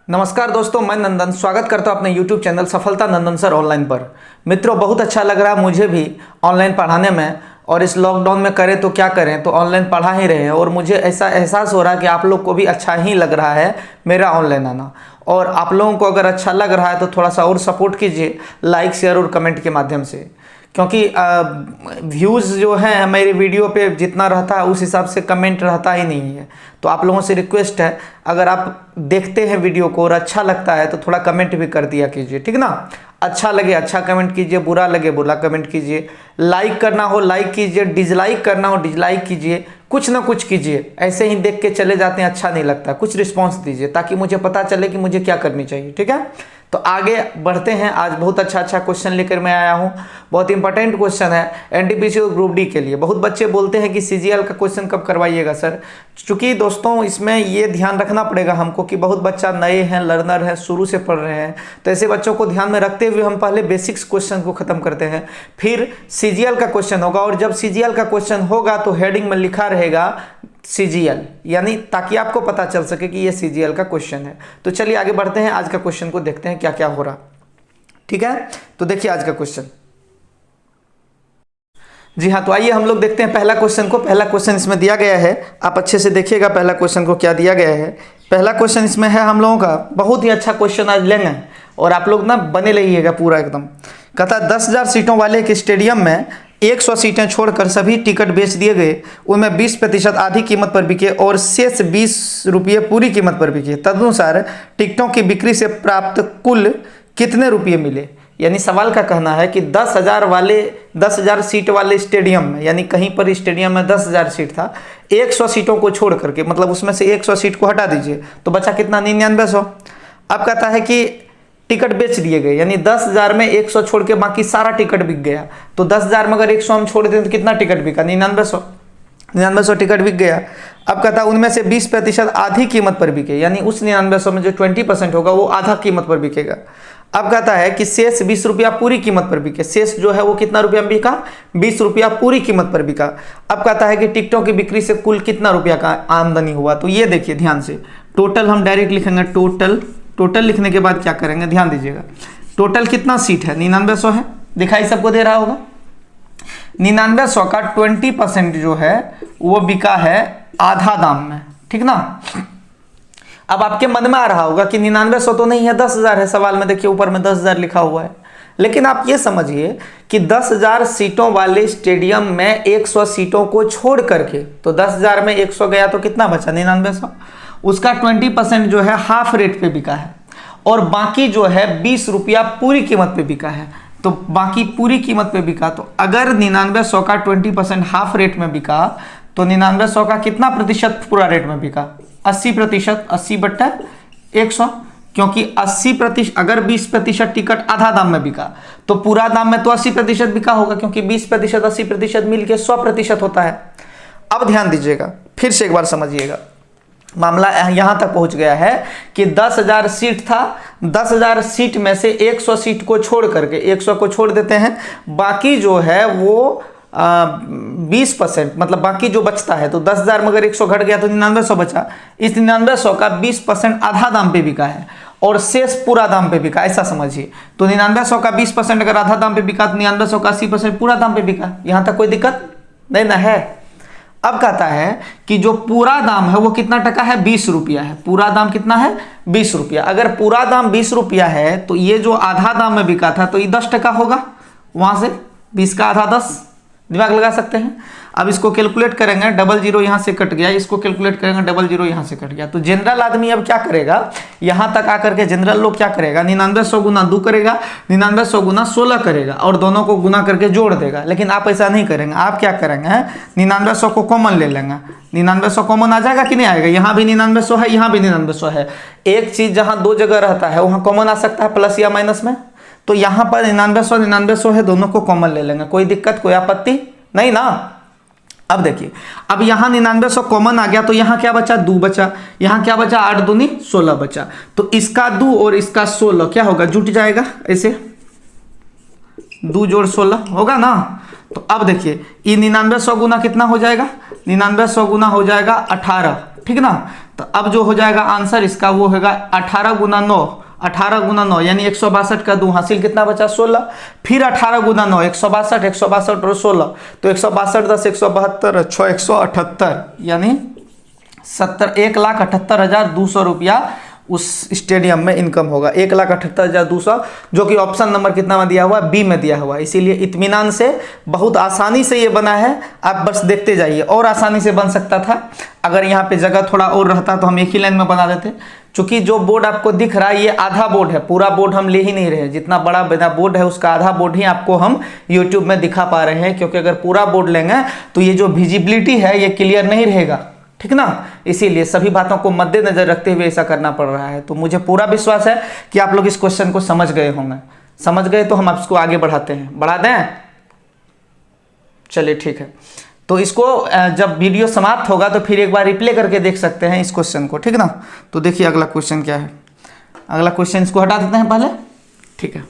नमस्कार दोस्तों, मैं नंदन स्वागत करता हूं अपने YouTube चैनल सफलता नंदन सर ऑनलाइन पर। मित्रों, बहुत अच्छा लग रहा है मुझे भी ऑनलाइन पढ़ाने में। और इस लॉकडाउन में करें तो क्या करें, तो ऑनलाइन पढ़ा ही रहे हैं। और मुझे ऐसा एहसास हो रहा है कि आप लोग को भी अच्छा ही लग रहा है मेरा ऑनलाइन आना। और आप लोगों को अगर अच्छा लग रहा है तो थोड़ा सा और सपोर्ट कीजिए लाइक, शेयर और कमेंट के माध्यम से, क्योंकि व्यूज़ जो है मेरी वीडियो पे जितना रहता है उस हिसाब से कमेंट रहता ही नहीं है। तो आप लोगों से रिक्वेस्ट है, अगर आप देखते हैं वीडियो को और अच्छा लगता है तो थोड़ा कमेंट भी कर दिया कीजिए, ठीक ना। अच्छा लगे अच्छा कमेंट कीजिए, बुरा लगे बुरा कमेंट कीजिए। लाइक करना हो लाइक कीजिए, डिसलाइक करना हो डिसलाइक कीजिए, कुछ ना कुछ कीजिए। ऐसे ही देख के चले जाते हैं, अच्छा नहीं लगता। कुछ रिस्पॉन्स दीजिए ताकि मुझे पता चले कि मुझे क्या करनी चाहिए, ठीक है। तो आगे बढ़ते हैं। आज बहुत अच्छा क्वेश्चन लेकर मैं आया हूँ। बहुत इंपॉर्टेंट क्वेश्चन है एनटीपीसी और ग्रुप डी के लिए। बहुत बच्चे बोलते हैं कि सीजीएल का क्वेश्चन कब करवाइएगा सर। चूँकि दोस्तों इसमें ये ध्यान रखना पड़ेगा हमको कि बहुत बच्चा नए हैं, लर्नर हैं, शुरू से पढ़ रहे हैं। तो ऐसे बच्चों को ध्यान में रखते हुए हम पहले बेसिक्स क्वेश्चन को खत्म करते हैं, फिर सीजीएल का क्वेश्चन होगा। और जब सीजीएल का क्वेश्चन होगा तो हेडिंग में लिखा रहेगा सीजीएल, यानी ताकि आपको पता चल सके कि ये सीजीएल का क्वेश्चन है। तो चलिए आगे बढ़ते हैं, आज का क्वेश्चन को देखते हैं क्या क्या हो रहा, ठीक है। तो देखिए आज का क्वेश्चन। जी हाँ, तो आइए हम लोग देखते हैं पहला क्वेश्चन को। पहला क्वेश्चन इसमें दिया गया है, आप अच्छे से देखिएगा पहला क्वेश्चन को क्या दिया गया है। पहला क्वेश्चन इसमें है हम लोगों का, बहुत ही अच्छा क्वेश्चन आज लेंगे और आप लोग ना बने रहिएगा पूरा एकदम। कहता 10,000 सीटों वाले एक स्टेडियम में 100 सीटें छोड़कर सभी टिकट बेच दिए गए। उनमें 20% आधी कीमत पर बिके और शेष 20 रुपये पूरी कीमत पर बिके। तदनुसार टिकटों की बिक्री से प्राप्त कुल कितने रुपये मिले। यानी सवाल का कहना है कि 10,000 सीट वाले स्टेडियम में, यानी कहीं पर स्टेडियम में 10,000 सीट था, 100 सीटों को छोड़ करके, मतलब उसमें से 100 सीट को हटा दीजिए तो बचा कितना, 9900। अब कहता है कि टिकट बेच दिए गए, यानी 10,000 में 100 छोड़ के बाकी सारा टिकट बिक गया। तो 10,000 में अगर 100 हम छोड़ दें तो कितना टिकट बिका, 9900 टिकट बिक गया। अब कहता है उनमें से 20% आधी कीमत पर बिके, यानी उस 9900 में जो 20% होगा वो आधा कीमत पर बिकेगा। अब कहता है कि शेष 20 रुपया पूरी कीमत पर बिके। शेष जो है वो कितना रुपया में बिका, 20 रुपया पूरी कीमत पर बिका। अब कहता है कि टिकटों की बिक्री से कुल कितना रुपया का आमदनी हुआ। तो ये देखिए ध्यान से, टोटल हम डायरेक्ट लिखेंगे। टोटल लिखने के बाद क्या करेंगे, ध्यान दीजिएगा। टोटल कितना सीट है, 9900 है, दिखाई सबको दे रहा होगा। 9900 का 20% जो है वो बिका है आधा दाम में, ठीक ना। अब आपके मन में आ रहा होगा कि 9900 तो नहीं है, 10,000 है। सवाल में देखिए ऊपर में 10,000 लिखा हुआ है। लेकिन आप ये समझिए कि 10,000 सीटों वाले स्टेडियम में 100 सीटों को छोड़ करके, तो 10,000 में 100 गया तो कितना बचा, 9900। उसका 20% जो है हाफ रेट पे बिका है और बाकी जो है 20 रुपया पूरी कीमत पे बिका है। तो बाकी पूरी कीमत पे बिका, तो अगर 9900 का 20% हाफ रेट में बिका तो 9900 का कितना प्रतिशत पूरा रेट में बिका, 80%। 80/100, क्योंकि 80%, अगर 20% टिकट आधा दाम में बिका तो पूरा दाम में तो 80% बिका होगा, क्योंकि 20% 80% मिलके 100% होता है। अब ध्यान दीजिएगा, फिर से एक बार समझिएगा। मामला यहां तक पहुंच गया है कि 10,000 सीट था, 10,000 सीट में से 100 सीट को छोड़ करके, 100 को छोड़ देते हैं, बाकी जो है वो 20%, मतलब बाकी जो बचता है। तो 10,000 में अगर 100 घट गया तो 9900 बचा। इस 9900 का 20% आधा दाम पे बिका है और शेष पूरा दाम पे बिका, ऐसा समझिए। तो 9900 का 20% अगर आधा दाम पे बिका तो 9900 का 80% पूरा दाम पे बिका। यहां तक कोई दिक्कत नहीं ना है। अब कहता है कि जो पूरा दाम है वो कितना टका है, 20 रुपया है। पूरा दाम कितना है, 20 रुपया। अगर पूरा दाम 20 रुपया है तो ये जो आधा दाम में बिका था तो ये 10 टका होगा। वहां से 20 का आधा 10, दिमाग लगा सकते हैं। अब इसको कैलकुलेट करेंगे, 00 यहाँ से कट गया, इसको कैलकुलेट करेंगे, 00 यहाँ से कट गया। तो जनरल आदमी अब क्या करेगा, यहाँ तक आकर के जनरल लोग क्या करेगा, 9900 गुना 2 करेगा, 9900 गुना 16 करेगा और दोनों को गुना करके जोड़ देगा। लेकिन आप ऐसा नहीं करेंगे, आप क्या करेंगे, 9900 को कॉमन ले लेंगे। 9900 कॉमन आ जाएगा कि नहीं आएगा, यहाँ भी 9900 है, यहाँ भी 9900 है। एक चीज जहाँ 2 जगह रहता है वहाँ कॉमन आ सकता है प्लस या माइनस में। तो यहाँ पर 9900 है, दोनों को कॉमन ले लेंगे। कोई दिक्कत, कोई आपत्ति नहीं ना। अब देखिए, अब यहाँ 9900 कॉमन आ गया तो यहाँ क्या बचा, 2 बचा। यहाँ क्या बचा, 8 दूनी 16 बचा। तो इसका 2 और इसका 16 क्या होगा, जुट जाएगा। ऐसे 2 जोड़ 16 होगा ना। तो अब देखिए ये 9900 गुना कितना हो जाएगा, 9900 गुना हो जाएगा 18, ठीक ना। तो अब जो हो जाएगा आंसर इसका वो होगा 18 गुना 9, 18 गुना 9 यानी 162 का 2 हासिल कितना बचा 16, फिर 18 गुना 9 162, 162 और 16 तो 162 10 172 6 178 यानी 1,78,200 रुपया उस स्टेडियम में इनकम होगा। 1,78,200 जो कि ऑप्शन नंबर कितना में दिया हुआ है, बी में दिया हुआ है। इसीलिए इत्मीनान से बहुत आसानी से ये बना है, आप बस देखते जाइए। और आसानी से बन सकता था, अगर यहाँ पे जगह थोड़ा और रहता तो हम एक ही लाइन में बना देते। चूंकि जो बोर्ड आपको दिख रहा है ये आधा बोर्ड है, पूरा बोर्ड हम ले ही नहीं रहे। जितना बड़ा बड़ा बोर्ड है उसका आधा बोर्ड ही आपको हम यूट्यूब में दिखा पा रहे हैं, क्योंकि अगर पूरा बोर्ड लेंगे तो ये जो विजिबिलिटी है ये क्लियर नहीं रहेगा, ठीक ना। इसीलिए सभी बातों को मद्देनजर रखते हुए ऐसा करना पड़ रहा है। तो मुझे पूरा विश्वास है कि आप लोग इस क्वेश्चन को समझ गए होंगे। समझ गए तो हम आपको आगे बढ़ाते हैं, बढ़ा दें। चलिए ठीक है, तो इसको जब वीडियो समाप्त होगा तो फिर एक बार रिप्ले करके देख सकते हैं इस क्वेश्चन को, ठीक ना। तो देखिए अगला क्वेश्चन क्या है। अगला क्वेश्चन इसको हटा देते हैं पहले, ठीक है।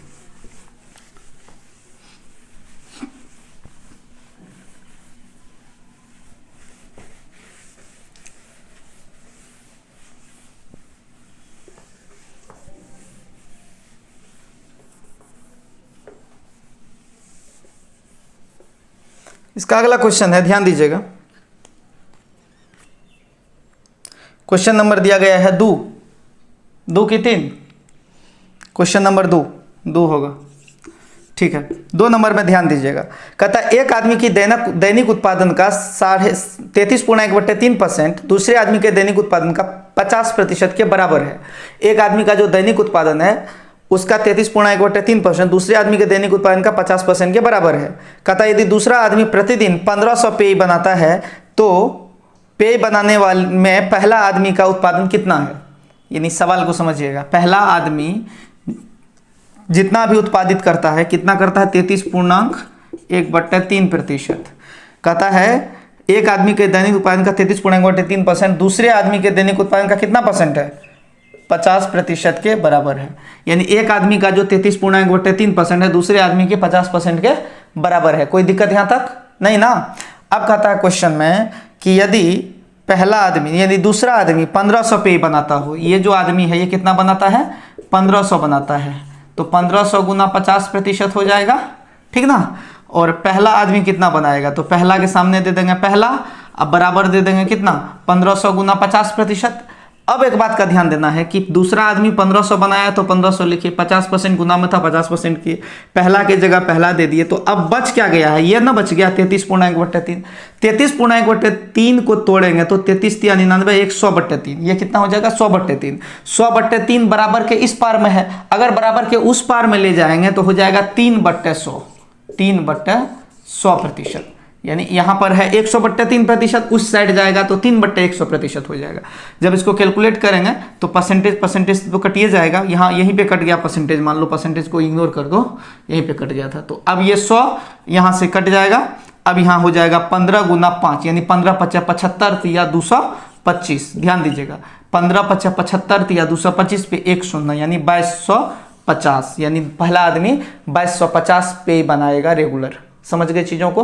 इसका अगला क्वेश्चन है, ध्यान दीजिएगा। क्वेश्चन नंबर दिया गया है 2 की 3, क्वेश्चन नंबर 2 होगा, ठीक है। 2 नंबर में ध्यान दीजिएगा। कहता है एक आदमी की दैनिक उत्पादन का 33.3% दूसरे आदमी के दैनिक उत्पादन का 50% के बराबर है। एक आदमी का जो दैनिक उत्पादन है उसका 33.3% दूसरे आदमी के दैनिक उत्पादन का 50% के बराबर है। कहता है यदि दूसरा आदमी प्रतिदिन 1500 पेय बनाता है तो पेय बनाने वाले में पहला आदमी का उत्पादन कितना है। यानी सवाल को समझिएगा, पहला आदमी जितना भी उत्पादित करता है कितना करता है 33.1/3%। कहता है एक आदमी के दैनिक उत्पादन का 33.1/3% दूसरे आदमी के दैनिक उत्पादन का कितना परसेंट है, 50% के बराबर है। यानी एक आदमी का जो 33.1/3% है दूसरे आदमी के 50% के बराबर है। कोई दिक्कत यहाँ तक नहीं ना। अब कहता है क्वेश्चन में कि यदि पहला आदमी यानी दूसरा आदमी 1500 पेय बनाता हो, ये जो आदमी है ये कितना बनाता है 1500 बनाता है, तो 1500 गुना 50% हो जाएगा, ठीक ना। और पहला आदमी कितना बनाएगा, तो पहला के सामने दे देंगे पहला, अब बराबर दे देंगे कितना 1500 गुना 50%। अब एक बात का ध्यान देना है कि दूसरा आदमी 1500 बनाया तो 1500 लिखिए, 50% गुना में था 50% की, पहला के जगह पहला दे दिए। तो अब बच क्या गया है, ये ना बच गया 33.1/3। 33.1/3 को तोड़ेंगे तो 33 या 99 100/3, ये कितना हो जाएगा 100/3। 100/3 बराबर के इस पार में है, अगर बराबर के उस पार में ले जाएंगे तो हो जाएगा 3/100, 3/100%। यानी यहाँ पर है 100/3%, उस साइड जाएगा तो 3/100% हो जाएगा। जब इसको कैलकुलेट करेंगे तो परसेंटेज तो कटिए जाएगा, यहाँ यहीं पे कट गया परसेंटेज, मान लो परसेंटेज को इग्नोर कर दो, यहीं पे कट गया था। तो अब ये 100 यहाँ से कट जाएगा, अब यहाँ हो जाएगा 15 गुना 5 यानी 15 × 75 या 225। ध्यान दीजिएगा 15 × 75 या 225 पे 1 शून्य यानी 2250, यानी पहला आदमी 2250 पे बनाएगा रेगुलर। समझ गए चीज़ों को।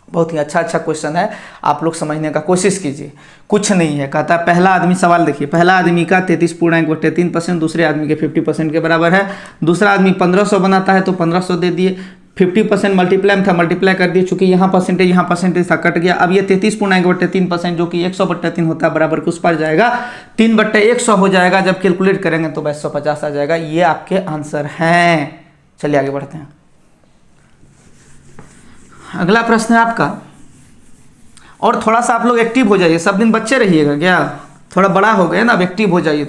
बहुत ही अच्छा क्वेश्चन है, आप लोग समझने का कोशिश कीजिए। कुछ नहीं है, कहता है पहला आदमी, सवाल देखिए, पहला आदमी का 33.1/3% दूसरे आदमी के 50% के बराबर है। दूसरा आदमी 1500 बनाता है तो 1500 दे दिए, 50% मल्टीप्लाई में था मल्टीप्लाई कर दिए, चूंकि यहाँ परसेंटेज था कट गया। अब ये 33.1/3% जो कि 100/3 होता है बराबर के उस पर जाएगा, 3/100 हो जाएगा। जब कैलकुलेट करेंगे तो 2250 आ जाएगा। ये आपके आंसर हैं। चलिए आगे बढ़ते हैं। अगला प्रश्न है आपका, और थोड़ा सा आप लोग एक्टिव हो जाइए, सब दिन बच्चे रहिएगा क्या, थोड़ा बड़ा हो गए ना, अब एक्टिव हो जाइए,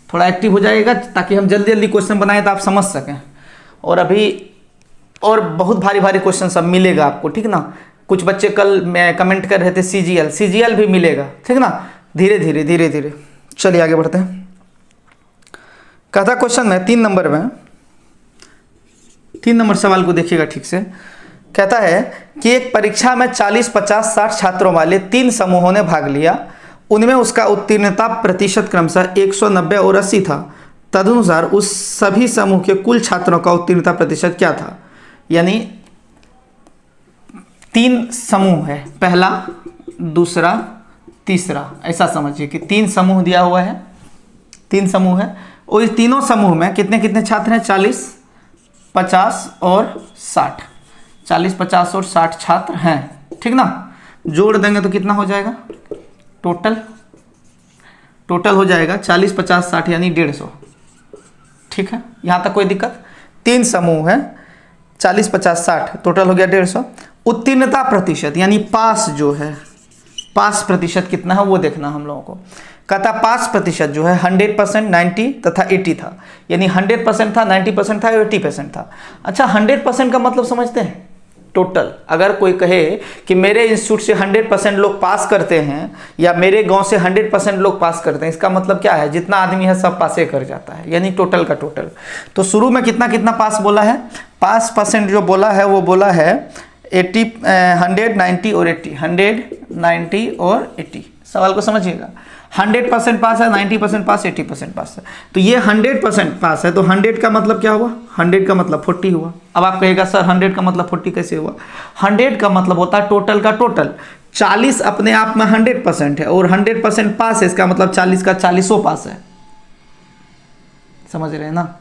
थोड़ा एक्टिव हो जाइएगा ताकि हम जल्दी जल्दी क्वेश्चन बनाए तो आप समझ सकें। और अभी और बहुत भारी भारी क्वेश्चन सब मिलेगा आपको, ठीक ना। कुछ बच्चे कल मैं कमेंट कर रहे थे सीजीएल भी मिलेगा, ठीक ना। धीरे धीरे चलिए आगे बढ़ते हैं। कहता क्वेश्चन में 3 नंबर में 3 नंबर सवाल को देखिएगा ठीक से। कहता है कि एक परीक्षा में 40, 50, 60 छात्रों वाले 3 समूहों ने भाग लिया, उनमें उसका उत्तीर्णता प्रतिशत क्रमशः 190 और 80 था। तदनुसार उस सभी समूह के कुल छात्रों का उत्तीर्णता प्रतिशत क्या था। यानी 3 समूह है, पहला, दूसरा, तीसरा, ऐसा समझिए कि 3 समूह दिया हुआ है, 3 समूह है और इस तीनों समूह में कितने कितने छात्र हैं, 40, 50 और 60, 40, 50 और 60 छात्र हैं, ठीक ना। जोड़ देंगे तो कितना हो जाएगा, टोटल हो जाएगा 40, 50, 60 यानी 150, ठीक है। यहाँ तक कोई दिक्कत। 3 समूह है, 40, 50, 60, टोटल हो गया 150। उत्तीर्णता प्रतिशत यानी पास जो है, पास प्रतिशत कितना है वो देखना हम लोगों को। कहता पास प्रतिशत जो है 100%, 90 तथा 80 था, यानी 100% था, 90% था, 80% था। अच्छा 100% का मतलब समझते हैं, टोटल। अगर कोई कहे कि मेरे इंस्टीट्यूट से 100% लोग पास करते हैं या मेरे गांव से 100% लोग पास करते हैं, इसका मतलब क्या है, जितना आदमी है सब पासे कर जाता है, यानी टोटल का टोटल। तो शुरू में कितना कितना पास बोला है, पास परसेंट जो बोला है वो बोला है 80, 100, 90 और 80, 100, 90 और 80। सवाल को समझिएगा, 100% पास है, 90% पास, 80% पास है। तो ये 100% पास है, तो 100 का मतलब क्या हुआ, 100 का मतलब 40 हुआ। अब आप कहेगा सर 100 का मतलब 40 कैसे हुआ। 100 का मतलब होता है टोटल का टोटल। 40 अपने आप में 100% है और 100% पास है, इसका मतलब 40 का 40 पास है, समझ रहे हैं ना।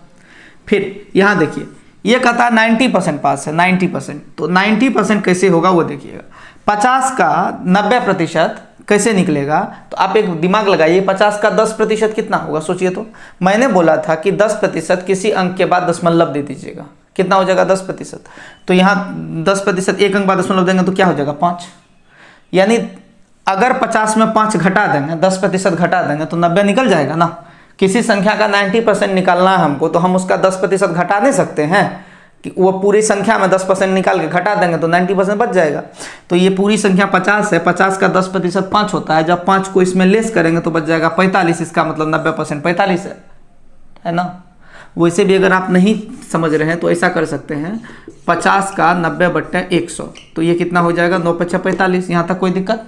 फिर यहाँ देखिए ये कहता है 90% पास है, 90%, तो 90% कैसे होगा वो देखिएगा। 50 का 90% कैसे निकलेगा, तो आप एक दिमाग लगाइए, 50 का 10% कितना होगा सोचिए। तो मैंने बोला था कि 10% किसी अंक के बाद दशमलव दे दीजिएगा, कितना हो जाएगा 10%। तो यहाँ 10% एक अंक बाद दशमलव देंगे तो क्या हो जाएगा 5, यानी अगर 50 में 5 घटा देंगे, 10% घटा देंगे तो 90 निकल जाएगा ना। किसी संख्या का 90% निकालना है हमको, तो हम उसका 10% घटा नहीं सकते हैं कि वो पूरी संख्या में 10% निकाल के घटा देंगे तो 90% बच जाएगा। तो ये पूरी संख्या 50 है, 50 का 10% 5 होता है, जब 5 को इसमें लेस करेंगे तो बच जाएगा 45, इसका मतलब 90% 45 है ना। वैसे भी अगर आप नहीं समझ रहे हैं तो ऐसा कर सकते हैं, 50 का 90/100, तो ये कितना हो जाएगा 9 × 45। यहाँ तक कोई दिक्कत,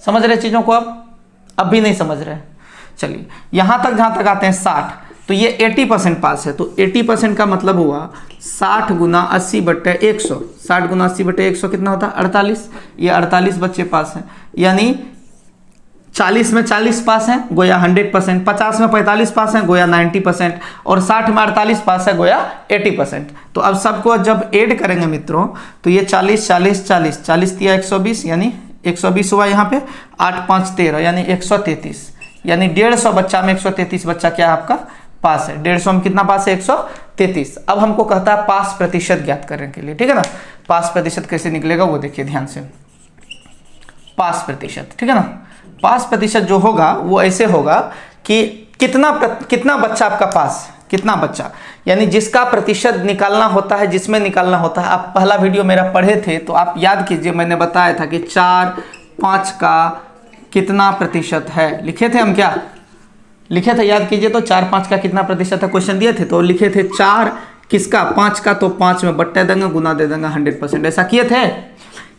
समझ रहे चीज़ों को। अब भी नहीं समझ रहे, चलिए यहाँ तक, जहाँ तक आते हैं 60, तो ये 80% पास है, तो 80% का मतलब हुआ 60 × 80/100, 60 × 80/100 कितना होता है 48, ये 48 बच्चे पास हैं, यानी 40 में 40 पास हैं गोया 100%, 50 में 45 पास हैं गोया 90%, और 60 में 48 पास है गोया 80%। तो अब सबको जब ऐड करेंगे मित्रों, तो ये 40, 40, 40, 40 दिया 120, यानी 120 हुआ यहाँ पे, 8, 5, 13 यानी 133, यानी 150 बच्चा में 133 बच्चा क्या आपका पास है। 150 में कितना पास है 133। अब हमको कहता है पास प्रतिशत ज्ञात करने के लिए, ठीक है ना। पास प्रतिशत कैसे निकलेगा वो देखिए ध्यान से, पास प्रतिशत, ठीक है ना। पास प्रतिशत जो होगा वो ऐसे होगा कि कितना बच्चा आपका पास, कितना बच्चा, यानी जिसका प्रतिशत निकालना होता है, जिसमें निकालना होता है। आप पहला वीडियो मेरा पढ़े थे तो आप याद कीजिए, मैंने बताया था कि 4, 5 का कितना प्रतिशत है, लिखे थे हम, क्या लिखे थे याद कीजिए। तो 4, 5 का कितना प्रतिशत है क्वेश्चन दिए थे, तो लिखे थे 4 किसका 5 का, तो 5 में बट्टे देंगे, गुना दे देंगे 100%, ऐसा किए थे।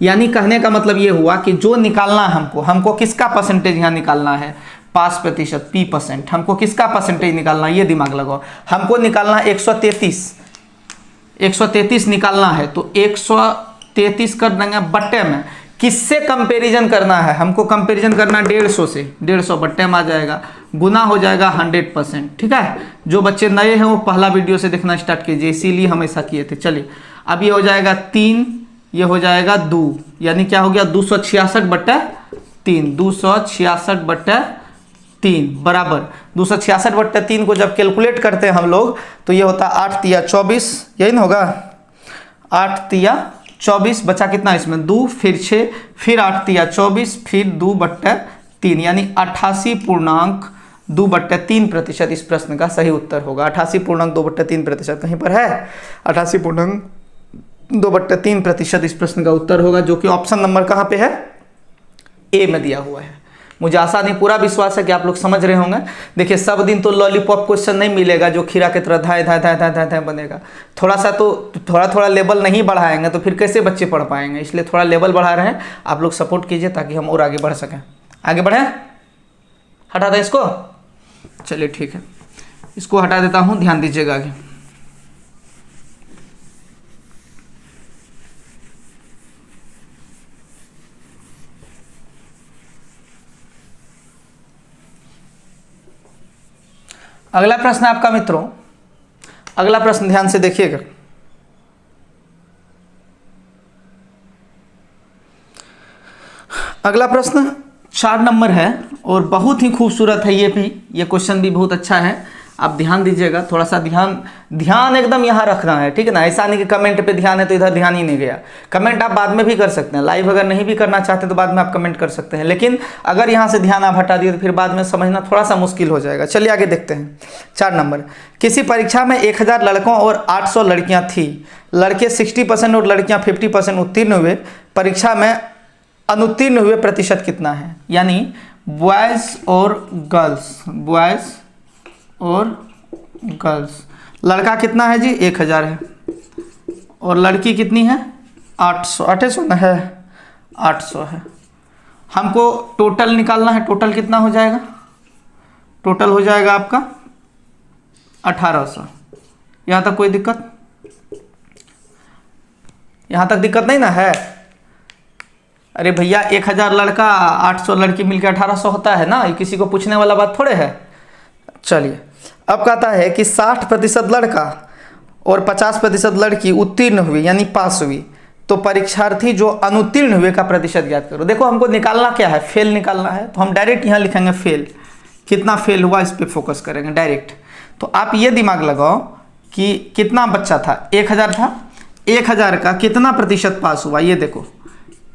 यानी कहने का मतलब ये हुआ कि जो निकालना है हमको किसका परसेंटेज यहाँ निकालना है, पास प्रतिशत P%। हमको किसका परसेंटेज निकालना है, ये दिमाग लगाओ। हमको निकालना है 133 निकालना है, तो 133 कर देंगे बट्टे में। किससे कंपैरिजन करना है हमको, कंपैरिजन करना 150 से, 150 बट्टे में आ जाएगा, गुना हो जाएगा 100%, ठीक है। जो बच्चे नए हैं वो पहला वीडियो से देखना स्टार्ट कीजिए, इसीलिए हम ऐसा किए थे। चलिए अब ये हो जाएगा 3, ये हो जाएगा 2, यानी क्या हो गया 266/3, 266/3 बराबर 266/3 को जब कैलकुलेट करते हैं हम लोग तो ये होता है 8 × 24, यही ना होगा, 8 × 24 बचा कितना इसमें 2, फिर 6, फिर 8 × 24, फिर 2/3, यानी 88.2/3% इस प्रश्न का सही उत्तर होगा। 88.2/3% कहीं पर है, 88.2/3% इस प्रश्न का उत्तर होगा, जो कि ऑप्शन नंबर कहाँ पे है, ए में दिया हुआ है। मुझे आशा नहीं पूरा विश्वास है कि आप लोग समझ रहे होंगे। देखिए सब दिन तो लॉलीपॉप क्वेश्चन नहीं मिलेगा जो खीरा की तरह धाए धाए धाए धाए धाए बनेगा। थोड़ा सा तो थोड़ा लेवल नहीं बढ़ाएंगे तो फिर कैसे बच्चे पढ़ पाएंगे, इसलिए थोड़ा लेवल बढ़ा रहे हैं। आप लोग सपोर्ट कीजिए ताकि हम और आगे बढ़ सकें। आगे बढ़ें, हटा दें इसको, चलिए ठीक है, इसको हटा देता हूँ, ध्यान दीजिएगा आगे। अगला प्रश्न है आपका मित्रों, अगला प्रश्न ध्यान से देखिएगा। अगला प्रश्न 4 नंबर है और बहुत ही खूबसूरत है ये भी, ये क्वेश्चन भी बहुत अच्छा है। आप ध्यान दीजिएगा, थोड़ा सा ध्यान एकदम यहाँ रखना है, ठीक है ना। ऐसा नहीं कि कमेंट पे ध्यान है तो इधर ध्यान ही नहीं गया। कमेंट आप बाद में भी कर सकते हैं, लाइव अगर नहीं भी करना चाहते तो बाद में आप कमेंट कर सकते हैं, लेकिन अगर यहाँ से ध्यान आप हटा दिए तो फिर बाद में समझना थोड़ा सा मुश्किल हो जाएगा। चलिए आगे देखते हैं। 4 नंबर, किसी परीक्षा में 1000 लड़कों और 800 लड़कियाँ थी। लड़के 60% और लड़कियाँ 50% उत्तीर्ण हुए। परीक्षा में अनुत्तीर्ण हुए प्रतिशत कितना है? यानी बॉयज़ और गर्ल्स, लड़का कितना है जी? 1000 है और लड़की कितनी है? 800 ना है, 800 है। हमको टोटल निकालना है, टोटल कितना हो जाएगा? टोटल हो जाएगा आपका 1800। यहाँ तक कोई दिक्कत? यहाँ तक दिक्कत नहीं ना है? अरे भैया 1000 लड़का 800 लड़की मिलकर 1800 होता है ना, ये किसी को पूछने वाला बात थोड़े है। चलिए अब कहता है कि 60% लड़का और 50% लड़की उत्तीर्ण हुई यानी पास हुई, तो परीक्षार्थी जो अनुत्तीर्ण हुए का प्रतिशत ज्ञात करो। देखो हमको निकालना क्या है? फेल निकालना है, तो हम डायरेक्ट यहाँ लिखेंगे फेल। कितना फेल हुआ इस पर फोकस करेंगे डायरेक्ट। तो आप ये दिमाग लगाओ कि कितना बच्चा था? 1000 था, 1000 का कितना प्रतिशत पास हुआ? ये देखो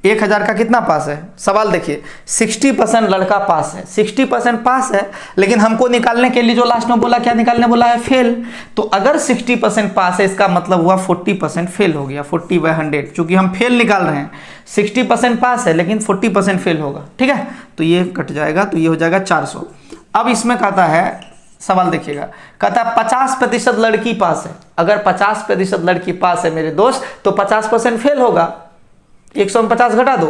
1000 का कितना पास है? सवाल देखिए, 60% लड़का पास है, 60% पास है, लेकिन हमको निकालने के लिए जो लास्ट में बोला, क्या निकालने बोला है? फेल। तो अगर 60% पास है इसका मतलब हुआ 40% फेल हो गया, 40/100, चूंकि हम फेल निकाल रहे हैं। 60% पास है लेकिन 40% फेल होगा, ठीक है। तो ये कट जाएगा, तो ये हो जाएगा 400। अब इसमें कहता है, सवाल देखिएगा, कहता है 50% लड़की पास है। अगर 50% लड़की पास है मेरे दोस्त, तो 50% फेल होगा। 100 में 50 घटा दो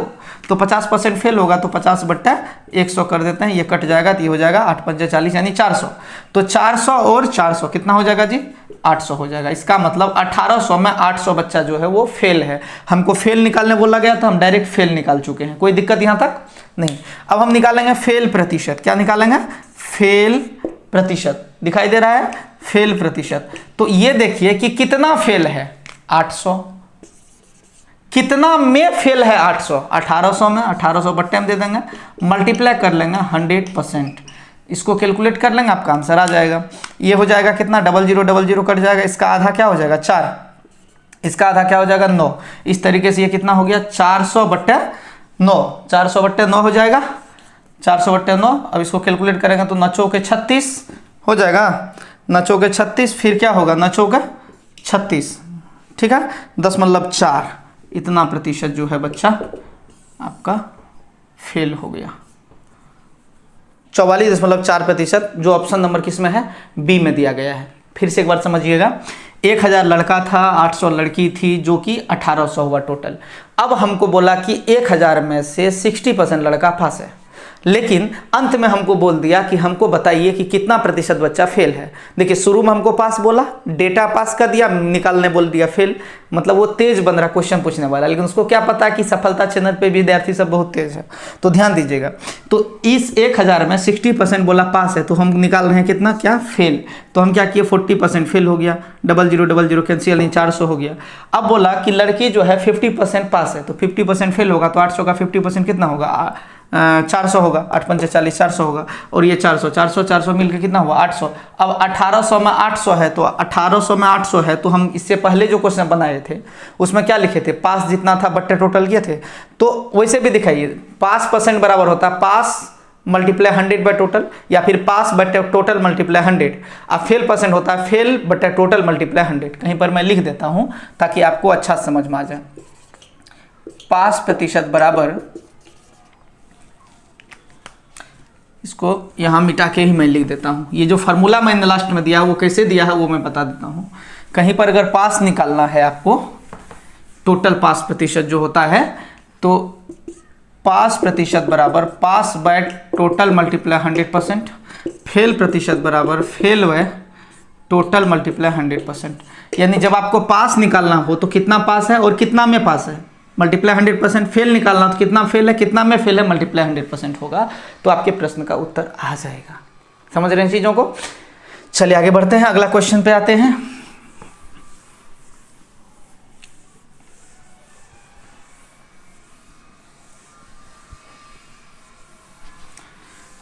तो 50% फेल होगा, तो 50/100 कर देते हैं, ये कट जाएगा, तो ये हो जाएगा 8 × 5 = 40 यानी 400। तो 400 और 400 कितना हो जाएगा जी? 800 हो जाएगा। इसका मतलब 1800 में 800 बच्चा जो है वो फेल है। हमको फेल निकालने बोला गया था, हम डायरेक्ट फेल निकाल चुके हैं। कोई दिक्कत यहाँ तक नहीं। अब हम निकालेंगे फेल प्रतिशत। क्या निकालेंगे? फेल प्रतिशत। दिखाई दे रहा है? फेल प्रतिशत। तो ये देखिए कि कितना फेल है? 800। कितना में फेल है? 800। 1800 में 1800 में दे देंगे, मल्टीप्लाई कर लेंगे 100%। इसको कैलकुलेट कर लेंगे, आपका आंसर आ जाएगा। ये हो जाएगा कितना? 0000 कट जाएगा, इसका आधा क्या हो जाएगा? 4, इसका आधा क्या हो जाएगा? 9। इस तरीके से ये कितना हो गया? 400/9। 400/9 हो जाएगा, 400/9। अब इसको कैलकुलेट करेंगे तो 9 चौके 36 हो जाएगा, 9 चौके 36। फिर क्या होगा? 9 चौके 36, ठीक है, 10.4। इतना प्रतिशत जो है बच्चा आपका फेल हो गया। 44.4% जो ऑप्शन नंबर किस में है? बी में दिया गया है। फिर से एक बार समझिएगा, 1000 लड़का था, 800 लड़की थी, जो कि 1800 हुआ टोटल। अब हमको बोला कि 1000 में से 60% लड़का पास है, लेकिन अंत में हमको बोल दिया कि हमको बताइए कि कितना प्रतिशत बच्चा फेल है। देखिए शुरू में हमको पास बोला, डेटा पास कर दिया, निकालने बोल दिया फेल। मतलब वो तेज बन रहा क्वेश्चन पूछने वाला, लेकिन उसको क्या पता कि सफलता चैनल पे विद्यार्थी सब बहुत तेज है। तो ध्यान दीजिएगा, तो इस 1000 में 60% बोला पास है, तो हम निकाल रहे हैं कितना? क्या? फेल। तो हम क्या किए? 40% फेल हो गया, 0000 कैंसिल नहीं, 400 हो गया। अब बोला कि लड़की जो है 50% पास है, तो 50% फेल होगा, तो 800 का 50% कितना होगा? 400 होगा। 8 × 5 = 40, 400 होगा। और ये 400 मिलकर कितना हुआ? 800। अब 1800 में 800 है, तो 1800 में 800 है, तो हम इससे पहले जो क्वेश्चन बनाए थे उसमें क्या लिखे थे? पास जितना था बट्टे टोटल किए थे। तो वैसे भी दिखाइए, पास % बराबर होता है पास मल्टीप्लाई 100/टोटल, या फिर पास बट्टे टोटल मल्टीप्लाई 100। अब फेल % होता है फेल बट्टे टोटल मल्टीप्लाई 100। कहीं पर मैं लिख देता हूँ ताकि आपको अच्छा समझ में आ जाए। पास प्रतिशत बराबर, इसको यहाँ मिटा के ही मैं लिख देता हूँ। ये जो फार्मूला मैंने लास्ट में दिया है वो कैसे दिया है वो मैं बता देता हूँ। कहीं पर अगर पास निकालना है आपको, टोटल पास प्रतिशत जो होता है, तो पास प्रतिशत बराबर पास बाय टोटल मल्टीप्लाई 100%, फेल प्रतिशत बराबर फेल बाय टोटल मल्टीप्लाई 100%। यानी जब आपको पास निकालना हो तो कितना पास है और कितना में पास है? मल्टीप्लाई 100%। फेल निकालना तो कितना फेल है, कितना में फेल है, मल्टीप्लाई 100% होगा, तो आपके प्रश्न का उत्तर आ जाएगा। समझ रहे हैं चीज़ों को? चलिए आगे बढ़ते हैं, अगला क्वेश्चन पे आते हैं।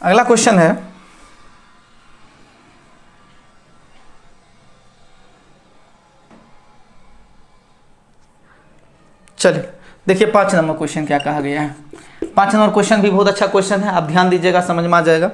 अगला क्वेश्चन है, चलिए देखिए 5 नंबर क्वेश्चन क्या कहा गया है। 5 नंबर क्वेश्चन भी बहुत अच्छा क्वेश्चन है, आप ध्यान दीजिएगा, समझ में आ जाएगा।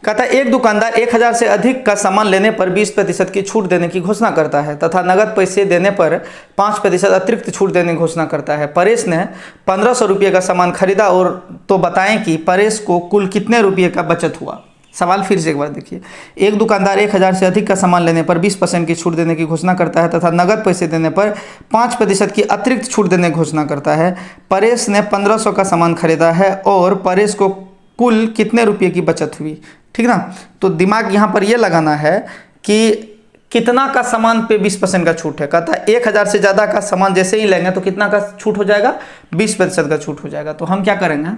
कहता है एक दुकानदार 1000 से अधिक का सामान लेने पर 20% की छूट देने की घोषणा करता है तथा नगद पैसे देने पर 5% अतिरिक्त छूट देने की घोषणा करता है। परेश ने 1500 रुपये का सामान खरीदा और तो बताएं कि परेश को कुल कितने रुपये का बचत हुआ। सवाल फिर से एक बार देखिए, एक दुकानदार 1000 से अधिक का सामान लेने पर 20% की छूट देने की घोषणा करता है तथा नगद पैसे देने पर 5% की अतिरिक्त छूट देने की घोषणा करता है। परेश ने 1500 का सामान खरीदा है और परेश को कुल कितने रुपये की बचत हुई। ठीक ना, तो दिमाग यहाँ पर ये लगाना है कि कितना का सामान पे 20% का छूट है। कहता है 1000 से ज़्यादा का सामान जैसे ही लेंगे तो कितना का छूट हो जाएगा, 20% का छूट हो जाएगा। तो हम क्या करेंगे,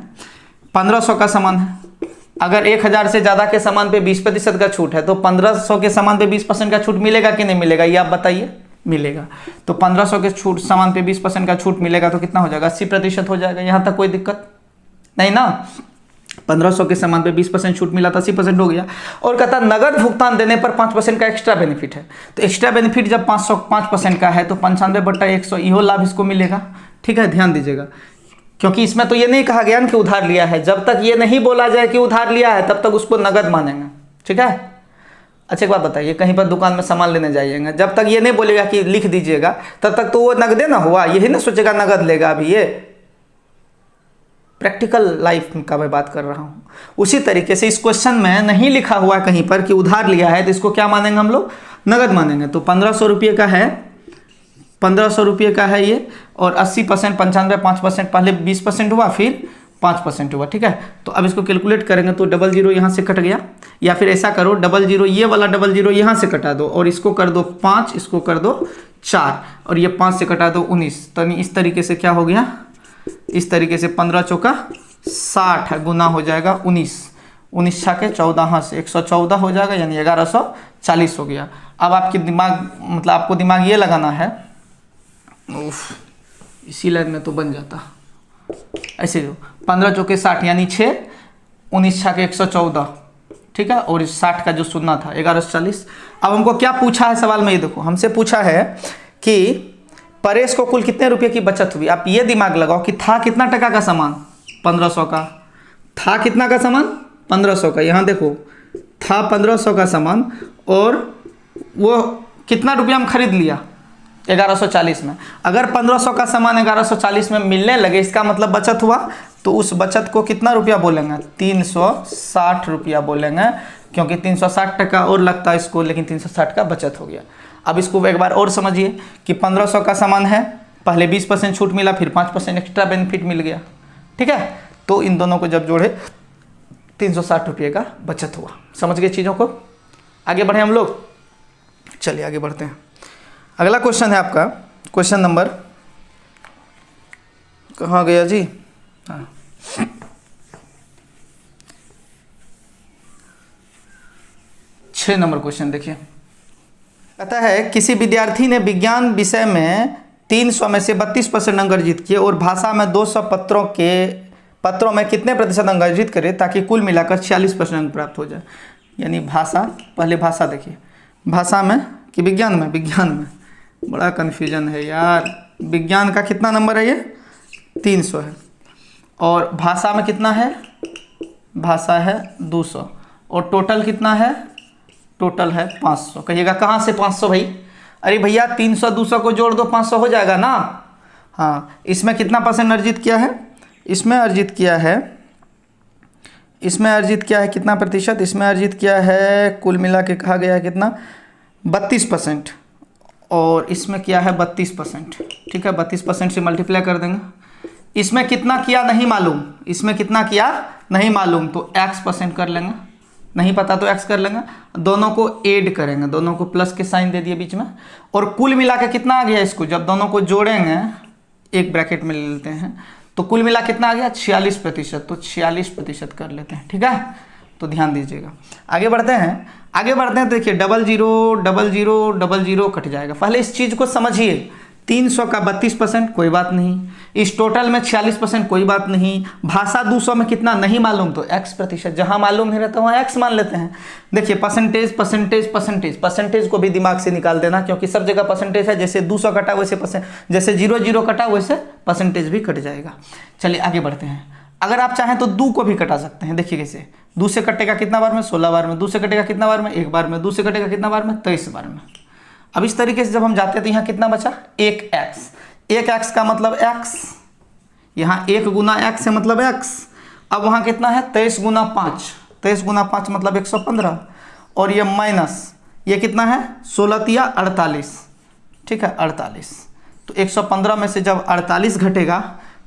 1500 का सामान है, अगर 1000 से ज़्यादा के सामान पे 20% का छूट है तो 1500 के सामान पे 20% का छूट मिलेगा कि नहीं मिलेगा, ये आप बताइए। मिलेगा। तो 1500 के छूट सामान पे 20% का छूट मिलेगा तो कितना हो जाएगा, 80% हो जाएगा। यहाँ तक कोई दिक्कत नहीं ना। 1500 के सामान पे 20% छूट मिला तो 80% हो गया। और कहता नगद भुगतान देने पर 5% का एक्स्ट्रा बेनिफिट है। तो एक्स्ट्रा बेनिफिट जब 5% का है तो 95/100 इहो लाभ इसको मिलेगा। ठीक है, ध्यान दीजिएगा, क्योंकि इसमें तो ये नहीं कहा गया ना कि उधार लिया है। जब तक ये नहीं बोला जाए कि उधार लिया है तब तक उसको नगद मानेंगे। ठीक है। अच्छा एक बात बताइए, कहीं पर दुकान में सामान लेने जाइएगा, जब तक ये नहीं बोलेगा कि लिख दीजिएगा तब तक तो वो नगदे ना हुआ, यही ना सोचेगा नगद लेगा। अभी ये प्रैक्टिकल लाइफ का मैं बात कर रहा हूँ। उसी तरीके से इस क्वेश्चन में नहीं लिखा हुआ है कहीं पर कि उधार लिया है तो इसको क्या मानेंगे हम लोग, नगद मानेंगे। तो 1500 रुपये का है, 1500 रुपये का है ये, और 80% 95 5% पहले 20% हुआ फिर 5% हुआ। ठीक है, तो अब इसको कैलकुलेट करेंगे तो 00 यहाँ से कट गया, या फिर ऐसा करो 00 ये वाला 00 यहाँ से कटा दो और इसको कर दो 5, इसको कर दो 4 और ये 5 से कटा दो 19। तो इस तरीके से क्या हो गया, इस तरीके से 15 चौका 60 गुना हो जाएगा 19, 19 छाके 14, हाँ से 114 हो जाएगा, यानी 1140 हो गया। अब आपके दिमाग मतलब आपको दिमाग ये लगाना है, इसी लाइन में तो बन जाता ऐसे, जो 15 चौके 60 यानी 6, 19 छाके 114। ठीक है, और इस 60 का जो सुनना था 1140। अब हमको क्या पूछा है सवाल में, ये देखो हमसे पूछा है कि परेश को कुल कितने रुपए की बचत हुई। आप ये दिमाग लगाओ कि था कितना टका का सामान, 1500 का। था कितना का सामान, 1500 का। यहाँ देखो था 1500 का सामान और वो कितना रुपया हम खरीद लिया, 1140 में। अगर 1500 का सामान 1140 में मिलने लगे, इसका मतलब बचत हुआ। तो उस बचत को कितना रुपया बोलेंगे, 360 रुपया बोलेंगे, क्योंकि 360 टका और लगता है इसको, लेकिन 360 का बचत हो गया। अब इसको एक बार और समझिए कि 1500 का सामान है, पहले 20% छूट मिला, फिर 5% एक्स्ट्रा बेनिफिट मिल गया। ठीक है, तो इन दोनों को जब जोड़े 360 रुपये का बचत हुआ। समझ गए चीज़ों को। आगे बढ़े हम लोग, चलिए आगे बढ़ते हैं। अगला क्वेश्चन है आपका, क्वेश्चन नंबर कहाँ गया जी, हाँ 6 नंबर क्वेश्चन देखिए। कहता है किसी विद्यार्थी ने विज्ञान विषय में 300 में से 32% अंक अर्जित किए और भाषा में 200 पत्रों में कितने प्रतिशत अंक अर्जित करे ताकि कुल मिलाकर 46% अंक प्राप्त हो जाए। यानी भाषा, पहले भाषा देखिए, भाषा में कि विज्ञान में, विज्ञान में बड़ा कन्फ्यूजन है यार। विज्ञान का कितना नंबर है, ये 300 है, और भाषा में कितना है, भाषा है 200, और टोटल कितना है, टोटल है 500। कहिएगा कहाँ से 500 भाई, अरे भैया 300 200 को जोड़ दो 500 हो जाएगा ना। हाँ, इसमें कितना परसेंट अर्जित किया है, इसमें अर्जित किया है, इसमें अर्जित किया है कितना प्रतिशत, इसमें अर्जित किया है कुल मिला के कहा गया है कितना, 32%, और इसमें किया है 32%। ठीक है, 32% से मल्टीप्लाई कर देंगे। इसमें कितना किया नहीं मालूम, इसमें कितना किया नहीं मालूम, तो x% कर लेंगे, नहीं पता तो x कर लेंगे, दोनों को ऐड करेंगे, दोनों को प्लस के साइन दे दिए बीच में, और कुल मिला के कितना आ गया, इसको जब दोनों को जोड़ेंगे एक ब्रैकेट में ले लेते हैं तो कुल मिला कितना आ गया 46%, तो 46% कर लेते हैं। ठीक है, तो ध्यान दीजिएगा। आगे बढ़ते हैं, आगे बढ़ते हैं तो देखिए 00 00 00 कट जाएगा। पहले इस चीज़ को समझिए, 300 का 32% कोई बात नहीं, इस टोटल में 46% कोई बात नहीं, भाषा 200 में कितना नहीं मालूम तो x प्रतिशत, जहाँ मालूम नहीं रहता वहाँ x मान लेते हैं। देखिए परसेंटेज परसेंटेज परसेंटेज, परसेंटेज को भी दिमाग से निकाल देना क्योंकि सब जगह परसेंटेज है। जैसे 200 कटा वैसे जैसे 00 कटा वैसे परसेंटेज भी कट जाएगा। चलिए आगे बढ़ते हैं। अगर आप चाहें तो 2 को भी कटा सकते हैं। देखिए कैसे, 2 से कटेगा कितना बार में, 16 बार में, 2 से कटेगा कितना बार में, 1 बार में, 2 से कटेगा कितना बार में, 23 बार में। अब इस तरीके से जब हम जाते हैं तो यहाँ कितना बचा, 1x, 1x का मतलब x, यहाँ 1 गुना x है मतलब x। अब वहाँ कितना है, 23 गुना 5, 23 गुना 5 मतलब 115, और ये माइनस, ये कितना है 16 तिया 48, ठीक है 48। तो 115 में से जब 48 घटेगा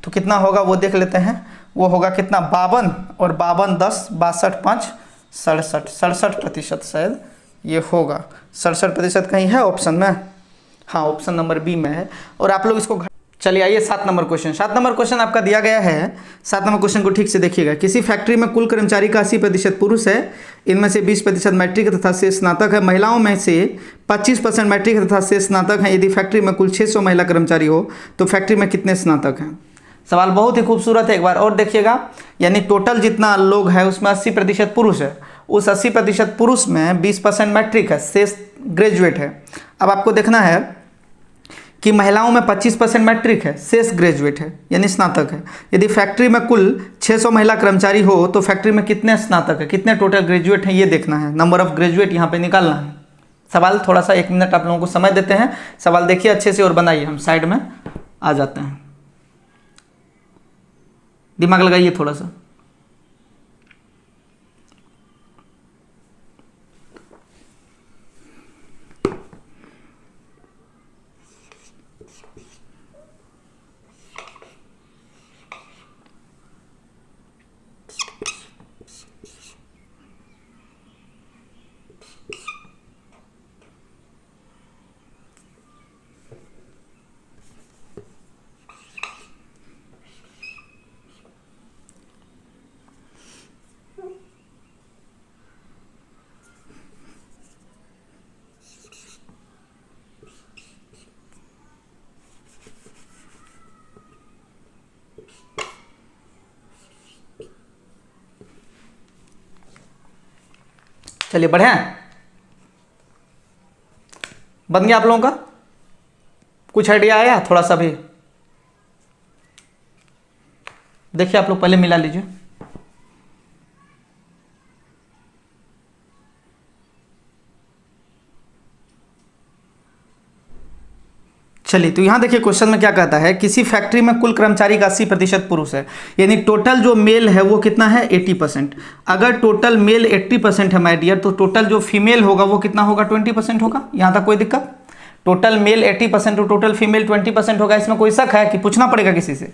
तो कितना होगा वो देख लेते हैं, वो होगा कितना 52, और 52 10 62 5 67, 67% शायद ये होगा। 67% कहीं है ऑप्शन में, हाँ ऑप्शन नंबर बी में है। और आप लोग इसको चलिए आइए 7 नंबर क्वेश्चन। 7 नंबर क्वेश्चन आपका दिया गया है। 7 नंबर क्वेश्चन को ठीक से देखिएगा। किसी फैक्ट्री में कुल कर्मचारी का 80% पुरुष है, इनमें से 20% मैट्रिक तथा शेष स्नातक है। महिलाओं में से 25% मैट्रिक तथा शेष स्नातक हैं। यदि फैक्ट्री में कुल 600 महिला कर्मचारी हो तो फैक्ट्री में कितने स्नातक हैं। सवाल बहुत ही खूबसूरत है, एक बार और देखिएगा। यानी टोटल जितना लोग है उसमें 80% पुरुष है, उस 80% पुरुष में 20% मैट्रिक है, शेष ग्रेजुएट है। अब आपको देखना है कि महिलाओं में 25% मैट्रिक है, शेष ग्रेजुएट है यानी स्नातक है। यदि फैक्ट्री में कुल 600 महिला कर्मचारी हो तो फैक्ट्री में कितने स्नातक है, कितने टोटल ग्रेजुएट हैं ये देखना है। नंबर ऑफ ग्रेजुएट यहाँ पे निकालना है। सवाल थोड़ा सा 1 मिनट आप लोगों को समय देते हैं, सवाल देखिए अच्छे से और बनाइए। हम साइड में आ जाते हैं, दिमाग लगाइए थोड़ा सा। चलिए बढ़िया, बन गया आप लोगों का, कुछ आइडिया आया थोड़ा सा भी। देखिए आप लोग पहले मिला लीजिए। चलिए तो यहाँ देखिए क्वेश्चन में क्या कहता है, किसी फैक्ट्री में कुल कर्मचारी का 80% पुरुष है, यानी टोटल जो मेल है वो कितना है 80%। अगर टोटल मेल 80% है माय डियर, तो टोटल जो फीमेल होगा वो कितना होगा 20% होगा। यहाँ तक कोई दिक्कत, टोटल मेल 80% और टोटल फीमेल 20% होगा, इसमें कोई शक है कि पूछना पड़ेगा किसी से।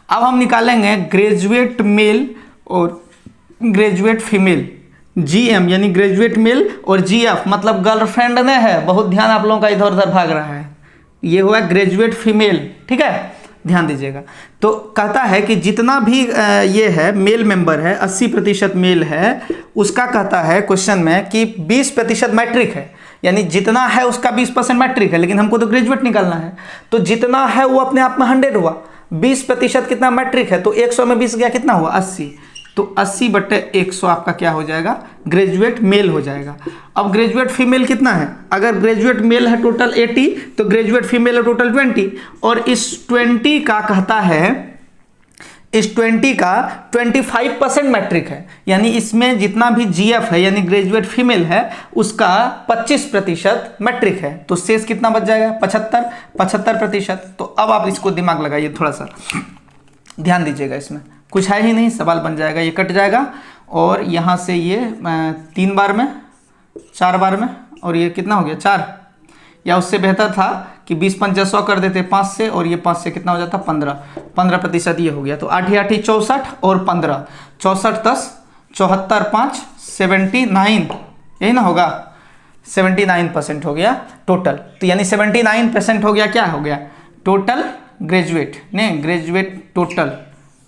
अब हम निकालेंगे ग्रेजुएट मेल और ग्रेजुएट फीमेल, GM यानी ग्रेजुएट मेल और GF मतलब गर्लफ्रेंड ने है, बहुत ध्यान आप लोगों का इधर उधर भाग रहा है, ये हुआ ग्रेजुएट फीमेल, ठीक है ध्यान दीजिएगा। तो कहता है कि जितना भी ये है मेल मेंबर है 80% मेल है, उसका कहता है क्वेश्चन में कि 20% मैट्रिक है, यानी जितना है उसका 20% मैट्रिक है, लेकिन हमको तो ग्रेजुएट निकालना है। तो जितना है वो अपने आप में 100 हुआ, 20% कितना मैट्रिक है, तो 100 में 20 गया कितना हुआ 80, तो 80/100 आपका क्या हो जाएगा ग्रेजुएट मेल हो जाएगा। अब ग्रेजुएट फीमेल कितना है, अगर ग्रेजुएट मेल है टोटल 80 तो ग्रेजुएट फीमेल है टोटल 20, और इस 20 का कहता है, इस 20 का 25% मैट्रिक है, यानी इसमें जितना भी GF है यानी ग्रेजुएट फीमेल है उसका 25% मैट्रिक है, तो शेष कितना बच जाएगा 75%। तो अब आप इसको दिमाग लगाइए, थोड़ा सा ध्यान दीजिएगा, इसमें कुछ है ही नहीं, सवाल बन जाएगा, ये कट जाएगा और यहाँ से ये 3 बार में 4 बार में, और ये कितना हो गया 4, या उससे बेहतर था कि 20 5 100 कर देते 5 से, और ये 5 से कितना हो जाता 15% ये हो गया। तो 8 8 64 और 15, 64 10 74 5 79, यही ना होगा 79% हो गया टोटल। तो यानी 79% हो गया, क्या हो गया टोटल ग्रेजुएट, नहीं ग्रेजुएट टोटल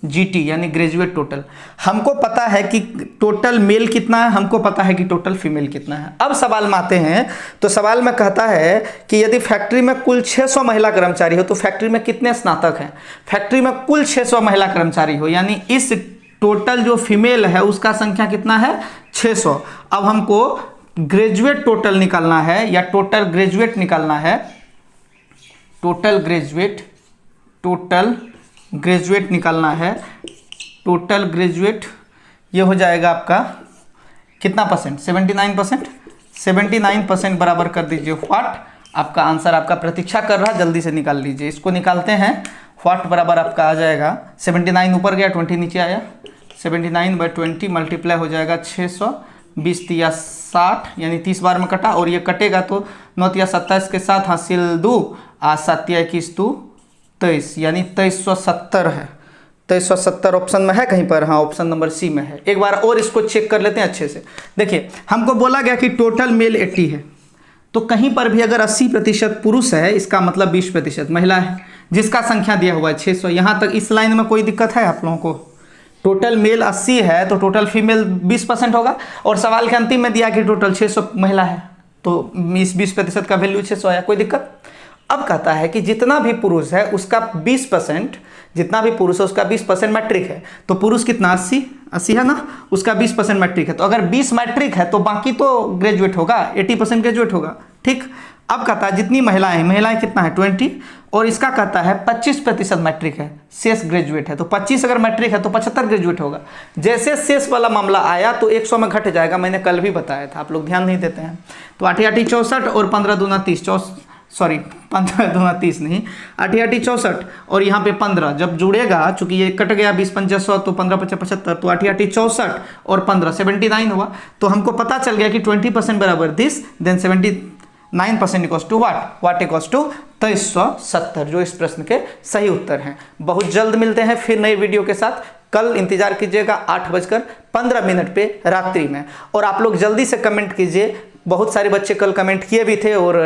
GT यानी ग्रेजुएट टोटल। हमको पता है कि टोटल मेल कितना है, हमको पता है कि टोटल फीमेल कितना है। अब सवाल में आते हैं, तो सवाल में कहता है कि यदि फैक्ट्री में कुल 600 महिला कर्मचारी हो तो फैक्ट्री में कितने स्नातक हैं। फैक्ट्री में कुल 600 महिला कर्मचारी हो, यानी इस टोटल जो फीमेल है उसका संख्या कितना है, 600। अब हमको ग्रेजुएट टोटल निकालना है या टोटल ग्रेजुएट निकालना है, टोटल ग्रेजुएट निकालना है। टोटल ग्रेजुएट ये हो जाएगा आपका कितना परसेंट, 79%। 79% बराबर कर दीजिए व्हाट, आपका आंसर आपका प्रतीक्षा कर रहा, जल्दी से निकाल लीजिए। इसको निकालते हैं, व्हाट बराबर आपका आ जाएगा 79 ऊपर गया 20 नीचे आया, 79/20 मल्टीप्लाई हो जाएगा 600, 20 तिया 60 यानी 30 बार में कटा, और ये कटेगा तो 9 तिया 27 के साथ हासिल 2 आ 7 तिया 21 2 23 यानी 2370 है। 2370 ऑप्शन में है कहीं पर, हाँ ऑप्शन नंबर सी में है। एक बार और इसको चेक कर लेते हैं अच्छे से। देखिए हमको बोला गया कि टोटल मेल 80 है, तो कहीं पर भी अगर 80% पुरुष है इसका मतलब 20% महिला है, जिसका संख्या दिया हुआ है 600। यहाँ तक इस लाइन में कोई दिक्कत है आप लोगों को? टोटल मेल 80 है तो टोटल फीमेल 20% होगा, और सवाल के अंतिम में दिया कि टोटल 600 महिला है, तो इस 20% का वैल्यू 600 आया, कोई दिक्कत? अब कहता है कि जितना भी पुरुष है उसका 20%, जितना भी पुरुष है उसका 20% मैट्रिक है, तो पुरुष कितना 80 है ना, उसका 20% मैट्रिक है। तो अगर 20 मैट्रिक है तो बाकी तो ग्रेजुएट होगा, 80% ग्रेजुएट होगा, ठीक। अब कहता है जितनी महिलाएं कितना है 20, और इसका कहता है 25% मैट्रिक है, शेष ग्रेजुएट है। तो 25 अगर मैट्रिक है तो 75 ग्रेजुएट होगा। जैसे शेष वाला मामला आया तो 100 में घट जाएगा, मैंने कल भी बताया था, आप लोग ध्यान नहीं देते हैं। तो 8 8 64 और 15 दूना 30, 15 दूना 30 नहीं, 8 8 64 और यहाँ पे 15 जब जुड़ेगा, चूंकि ये कट गया 20 5 100 तो 15 5 75, तो 8 8 64 और 15 79 हुआ। तो हमको पता चल गया कि 20% बराबर this, then 79% equals to what equals to 2370, जो इस प्रश्न के सही उत्तर हैं। बहुत जल्द मिलते हैं फिर नई वीडियो के साथ। कल इंतजार कीजिएगा 8:15 पे रात्रि में, और आप लोग जल्दी से कमेंट कीजिए। बहुत सारे बच्चे कल कमेंट किए भी थे और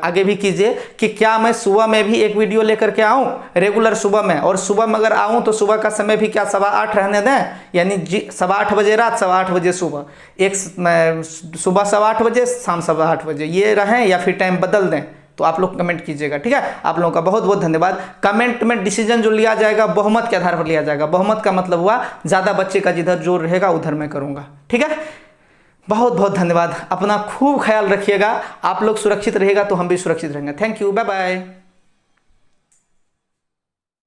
आगे भी कीजिए कि क्या मैं सुबह में भी एक वीडियो लेकर के आऊं रेगुलर सुबह में, और सुबह में अगर आऊं तो सुबह का समय भी क्या 8:15 रहने दें, यानी 8:15 बजे रात 8:15 बजे सुबह, एक सुबह 8:15 बजे शाम 8:15 बजे ये रहें, या फिर टाइम बदल दें, तो आप लोग कमेंट कीजिएगा, ठीक है। आप लोगों का बहुत बहुत धन्यवाद। कमेंट में डिसीजन जो लिया जाएगा बहुमत के आधार पर लिया जाएगा। बहुमत का मतलब हुआ ज़्यादा बच्चे का जिधर जोर रहेगा उधर मैं करूँगा, ठीक है। बहुत बहुत धन्यवाद, अपना खूब ख्याल रखिएगा। आप लोग सुरक्षित रहेगा तो हम भी सुरक्षित रहेंगे। Thank you, bye bye.